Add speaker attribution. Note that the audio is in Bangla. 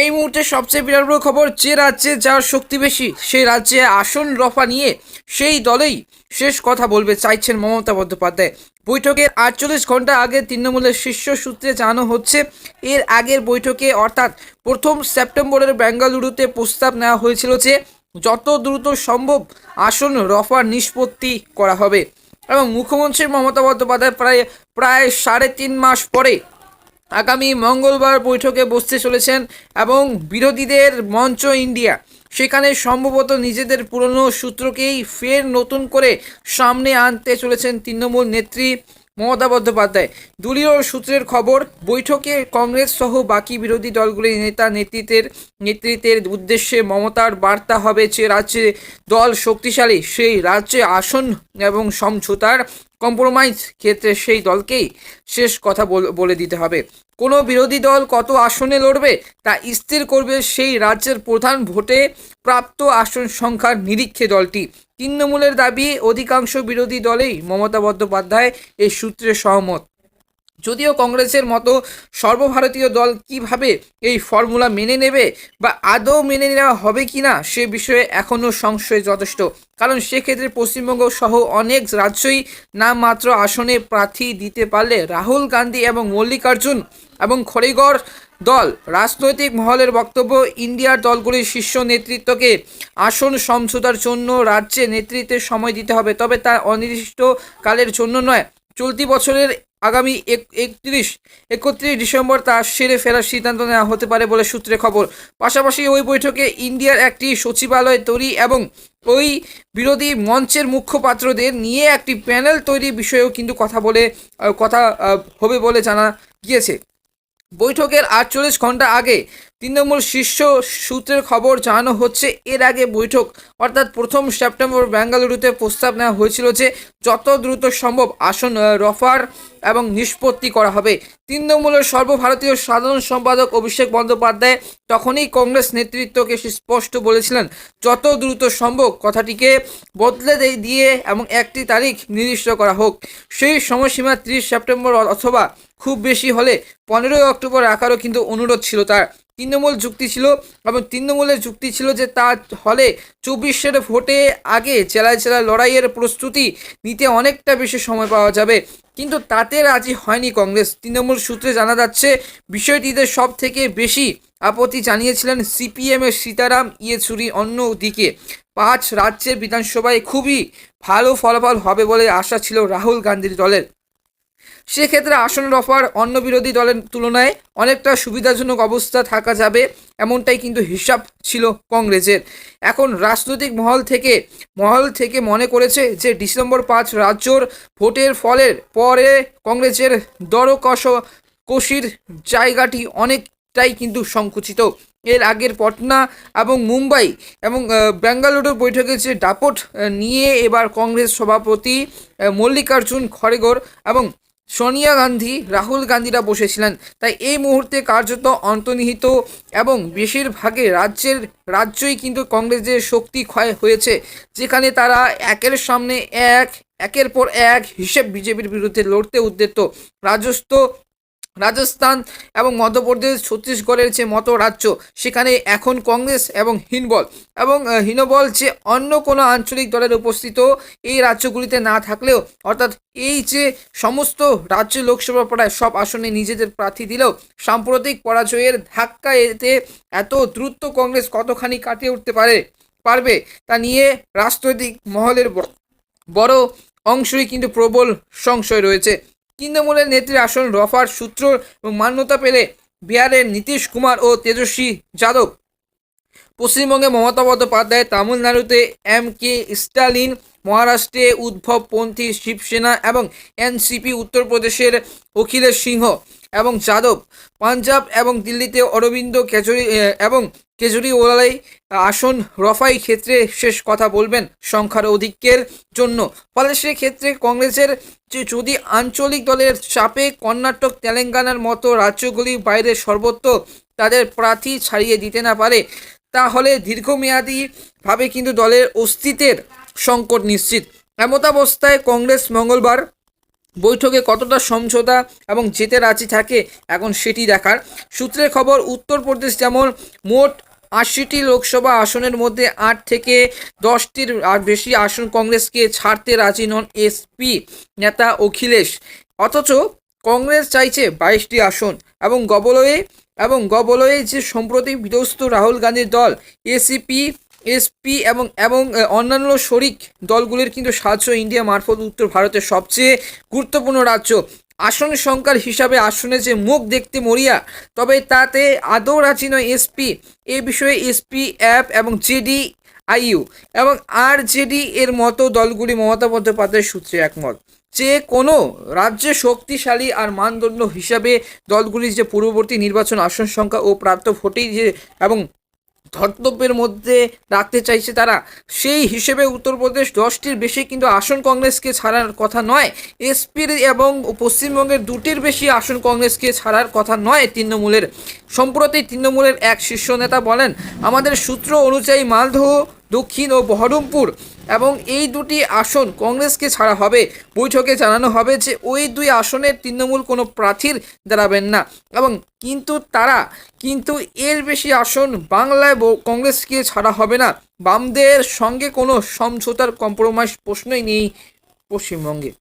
Speaker 1: এই মুহূর্তে সবচেয়ে বিরাট বড় খবর, যে রাজ্যে যার শক্তি বেশি সেই রাজ্যে আসন রফা নিয়ে সেই দলেই শেষ কথা বলবে চাইছেন মমতা বন্দ্যোপাধ্যায়। বৈঠকের 48 ঘন্টা আগে তৃণমূলের শীর্ষ সূত্রে জানানো হচ্ছে, এর আগের বৈঠকে অর্থাৎ 1 সেপ্টেম্বরের বেঙ্গালুরুতে প্রস্তাব নেওয়া হয়েছিল যে যত দ্রুত সম্ভব আসন রফার নিষ্পত্তি করা হবে এবং মুখ্যমন্ত্রী মমতা বন্দ্যোপাধ্যায় প্রায় 3.5 মাস পরে আগামী মঙ্গলবার বৈঠকে বসতে চলেছেন এবং বিরোধীদের মঞ্চ ইন্ডিয়া সেখানে সম্ভবত নিজেদের পুরনো সূত্রকেই ফের নতুন করে সামনে আনতে চলেছেন তৃণমূল নেত্রী মমতা বন্দ্যোপাধ্যায়। দলীয় সূত্রের খবর, বৈঠকে কংগ্রেস সহ বাকি বিরোধী দলগুলির নেতৃত্বের উদ্দেশ্যে মমতার বার্তা হবে যে রাজ্যে দল শক্তিশালী সেই রাজ্যে আসন এবং সমঝোতার কম্প্রোমাইজ ক্ষেত্রে সেই দলকেই শেষ কথা বলে দিতে হবে। কোনো বিরোধী দল কত আসনে লড়বে তা স্থির করবে সেই রাজ্যের প্রধান ভোটে প্রাপ্ত আসন সংখ্যার নিরীক্ষে দলটি। তৃণমূলের দাবি, অধিকাংশ বিরোধী দলেই মমতা বন্দ্যোপাধ্যায় এই সূত্রে সহমত। যদিও কংগ্রেসের মতো সর্বভারতীয় দল কিভাবে এই ফর্মুলা মেনে নেবে বা আদৌ মেনে নেওয়া হবে কিনা সে বিষয়ে এখনও সংশয় যথেষ্ট, কারণ সেক্ষেত্রে পশ্চিমবঙ্গ সহ অনেক রাজ্যই নামমাত্র আসনে প্রার্থী দিতে পারলে রাহুল গান্ধী এবং মল্লিকার্জুন এবং খড়গের দল রাজনৈতিক মহলের বক্তব্য, ইন্ডিয়ার দলগুলির শীর্ষ নেতৃত্বকে আসন সমঝোতার জন্য রাজ্যে নেতৃত্বের সময় দিতে হবে, তবে তা অনির্দিষ্টকালের জন্য নয়। চলতি বছরের আগামী 31 ডিসেম্বর তা সেরে ফেরার সিদ্ধান্ত নেওয়া হতে পারে বলে সূত্রে খবর। পাশাপাশি ওই বৈঠকে ইন্ডিয়ার একটি সচিবালয় তৈরি এবং ওই বিরোধী মঞ্চের মুখপাত্রদের নিয়ে একটি প্যানেল তৈরির বিষয়েও কিন্তু কথা হবে বলে জানা গিয়েছে। বৈঠকের 48 ঘন্টা আগে তৃণমূল শীর্ষ সূত্রের খবর জানানো হচ্ছে, এর আগে বৈঠক অর্থাৎ 1 সেপ্টেম্বর বেঙ্গালুরুতে প্রস্তাব নেওয়া হয়েছিল যে যত দ্রুত সম্ভব আসন রফার এবং নিষ্পত্তি করা হবে। তৃণমূলের সর্বভারতীয় সাধারণ সম্পাদক অভিষেক বন্দ্যোপাধ্যায় তখনই কংগ্রেস নেতৃত্বকে স্পষ্ট বলেছিলেন যত দ্রুত সম্ভব কথাটিকে বদলে দিয়ে এবং একটি তারিখ নির্দিষ্ট করা হোক। সেই সময়সীমা 30 সেপ্টেম্বর অথবা খুব বেশি হলে 15 অক্টোবর রাখারও কিন্তু অনুরোধ ছিল তার। তৃণমূলের যুক্তি ছিল যে তা হলে 24-এর ভোটে আগে জেলায় লড়াইয়ের প্রস্তুতি নিতে অনেকটা বেশি সময় পাওয়া যাবে, কিন্তু তাতে রাজি হয়নি কংগ্রেস। তৃণমূল সূত্রে জানা যাচ্ছে, বিষয়টিতে সব থেকে বেশি আপত্তি জানিয়েছিলেন সিপিএমের সীতারাম ইয়েচুরি। অন্যদিকে 5 রাজ্যের বিধানসভায় খুবই ভালো ফলাফল হবে বলে আশা ছিল রাহুল গান্ধীর দলের। সেক্ষেত্রে আসন রফার অন্য বিরোধী দলের তুলনায় অনেকটা সুবিধাজনক অবস্থা থাকা যাবে, এমনটাই কিন্তু হিসাব ছিল কংগ্রেসের। এখন রাজনৈতিক মহল থেকে মনে করেছে যে ডিসেম্বর 5 রাজ্যর ভোটের ফলের পরে কংগ্রেসের দরকষাকষির জায়গাটি অনেকটাই কিন্তু সংকুচিত। এর আগের পটনা এবং মুম্বাই এবং বেঙ্গালুরুর বৈঠকে যে দাপট নিয়ে এবার কংগ্রেস সভাপতি মল্লিকার্জুন খড়গে এবং সোনিয়া গান্ধী, রাহুল গান্ধীরা বসেছিলেন। তাই এই মুহূর্তে কার্যত অন্তর্নিহিত এবং বেশিরভাগে রাজ্যই কিন্তু কংগ্রেসের শক্তি ক্ষয় হয়েছে, যেখানে তারা একের পর এক হিসেব বিজেপির বিরুদ্ধে লড়তে উদ্যত। রাজস্থান এবং মধ্যপ্রদেশ, ছত্তিশগড়ের যে মতো রাজ্য, সেখানে এখন কংগ্রেস এবং হীনবল যে অন্য কোনো আঞ্চলিক দলের উপস্থিত এই রাজ্যগুলিতে না থাকলেও, অর্থাৎ এই যে সমস্ত রাজ্য লোকসভা প্রায় সব আসনে নিজেদের প্রার্থী দিলেও সাম্প্রতিক পরাজয়ের ধাক্কা এত দ্রুত কংগ্রেস কতখানি কাটিয়ে উঠতে পারবে তা নিয়ে রাজনৈতিক মহলের বড় অংশই কিন্তু প্রবল সংশয় রয়েছে। তৃণমূলের নেত্রী আসন রফার সূত্র এবং মান্যতা পেলে বিহারের নীতিশ কুমার ও তেজস্বী যাদব, পশ্চিমবঙ্গে মমতা বন্দ্যোপাধ্যায়, তামিলনাড়ুতে এম.কে. স্টালিন, মহারাষ্ট্রে উদ্ভবপন্থী শিবসেনা এবং এনসিপি, উত্তরপ্রদেশের অখিলেশ সিংহ এবং যাদব, পাঞ্জাব এবং দিল্লিতে অরবিন্দ কেজরিওয়াল আসন রফাই ক্ষেত্রে শেষ কথা বলবেন সংখ্যার অধিক্যের জন্য। ফলে সেক্ষেত্রে কংগ্রেসের যদি আঞ্চলিক দলের চাপে কর্ণাটক, তেলেঙ্গানার মতো রাজ্যগুলির বাইরে সর্বত্র তাদের প্রার্থী ছাড়িয়ে দিতে না পারে, তাহলে দীর্ঘমেয়াদীভাবে কিন্তু দলের অস্তিত্বের সংকট নিশ্চিত। এমতাবস্থায় কংগ্রেস মঙ্গলবার বৈঠকে কতটা সমঝোতা এবং যেতে রাজি থাকে এখন সেটি দেখার। সূত্রের খবর, উত্তরপ্রদেশ যেমন মোট ৮০টি লোকসভা আসনের মধ্যে ৮ থেকে 10টির আর বেশি আসন কংগ্রেসকে ছাড়তে রাজি নন এসপি নেতা অখিলেশ। অথচ কংগ্রেস চাইছে 22টি আসন এবং গবলয়ে যে সম্প্রতি বিধ্বস্ত রাহুল গান্ধীর দল এসিপি এসপি এবং অন্যান্য শরিক দলগুলির কিন্তু সাহায্য ইন্ডিয়া মারফত উত্তর ভারতের সবচেয়ে গুরুত্বপূর্ণ রাজ্য। আসন সংখ্যার হিসাবে আসনে যে মুখ দেখতে মরিয়া, তবে তাতে আদৌ রাজি নয় এসপি। এ বিষয়ে এসপি অ্যাপ এবং জেডিআইইউ এবং আরজেডি এর মতো দলগুলি মমতা বন্দ্যোপাধ্যায়ের সূত্রে একমত যে কোনো রাজ্যে শক্তিশালী আর মানদণ্ড হিসাবে দলগুলির যে পূর্ববর্তী নির্বাচন আসন সংখ্যা ও প্রাপ্ত ভোটেই যে এবং ধর্তব্যের মধ্যে রাখতে চাইছে তারা, সেই হিসেবে উত্তরপ্রদেশ 10টির বেশি কিন্তু আসন কংগ্রেসকে ছাড়ার কথা নয়। এসপির এবং পশ্চিমবঙ্গের 2টির বেশি আসন কংগ্রেসকে ছাড়ার কথা নয় তৃণমূলের। সম্প্রতি তৃণমূলের এক শীর্ষ নেতা বলেন, আমাদের সূত্র অনুযায়ী মালদহ দক্ষিণ ও বহরমপুর এবং এই দুটি আসন কংগ্রেসকে ছাড়া হবে। বৈঠকে জানানো হবে যে ওই দুই আসনের তৃণমূল কোনো প্রার্থীর দাঁড়াবেন না এবং কিন্তু এর বেশি আসন বাংলায় কংগ্রেসকে ছাড়া হবে না। বামদের সঙ্গে কোনো সমঝোতার কম্প্রোমাইজ প্রশ্নই নেই পশ্চিমবঙ্গে।